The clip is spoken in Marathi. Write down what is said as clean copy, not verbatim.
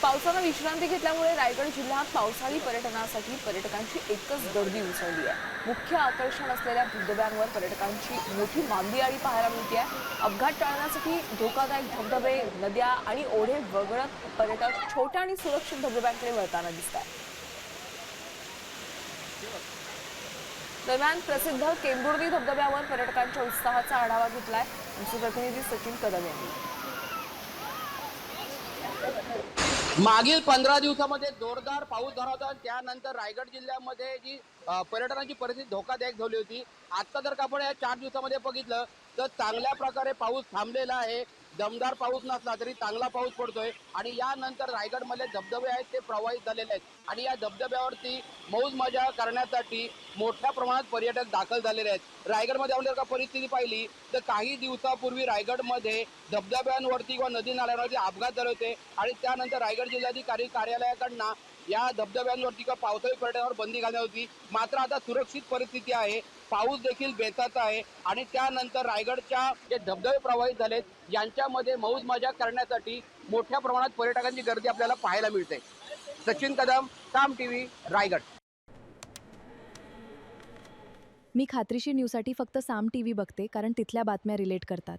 पावसानं विश्रांती घेतल्यामुळे रायगड जिल्ह्यात पावसाळी पर्यटनासाठी पर्यटकांची एकच गर्दी उसळली आहे। मुख्य आकर्षण असलेल्या धबधब्यांवर पर्यटकांची मोठी मांदियाळी पाहायला मिळते आहे। अपघात टाळण्यासाठी धोकादायक धबधबे, नद्या आणि ओढे वगळत पर्यटक छोट्या आणि सुरक्षित धबधब्यांकडे वळताना दिसत आहेत। दरम्यान प्रसिद्ध केंबुर्णी धबधब्यावर पर्यटकांच्या उत्साहाचा आढावा घेतलाय आमचे प्रतिनिधी सचिन कदम यांनी। मागील 15 दिवसामध्ये जोरदार पाऊस झाला होता। त्यानंतर रायगड जिल्ह्यामध्ये जी पर्यटनाची परिस्थिती धोकादायक झाली होती। आता जर का आपण या 4 दिवसामध्ये बघितलं तर चांगल्या प्रकारे पाऊस थांबलेला आहे। दमदार पाऊस नसला तरी चांगला पाऊस पडतोय आणि यानंतर रायगडमध्ये धबधबे आहेत ते प्रवाहित झालेले आहेत आणि या धबधब्यावरती मौज मजा करण्यासाठी मोठ्या प्रमाणात पर्यटक दाखल झालेले आहेत। रायगडमध्ये आपण जर का परिस्थिती पाहिली तर काही दिवसापूर्वी रायगडमध्ये धबधब्यांवरती किंवा नदी नाल्यांवरती अपघात झाले होते आणि त्यानंतर रायगड जिल्हाधिकारी कार्यालयाकडनं या धबधब्यांवरती किंवा पावसाळी पर्यटनावर बंदी घालण्यात होती। मात्र आता सुरक्षित परिस्थिती आहे, पाऊस देखील बेताचा आहे आणि त्यानंतर रायगडच्या जे धबधबे प्रवाहित झालेत यांच्यामध्ये मौज मजा करण्यासाठी मोठ्या प्रमाणात पर्यटकांची गर्दी आपल्याला पाहायला मिळते। सचिन कदम, साम टीव्ही, रायगड। मी खात्रीशीर न्यूजसाठी फक्त साम टीव्ही बघते कारण तिथल्या बातम्या रिलेट करतात।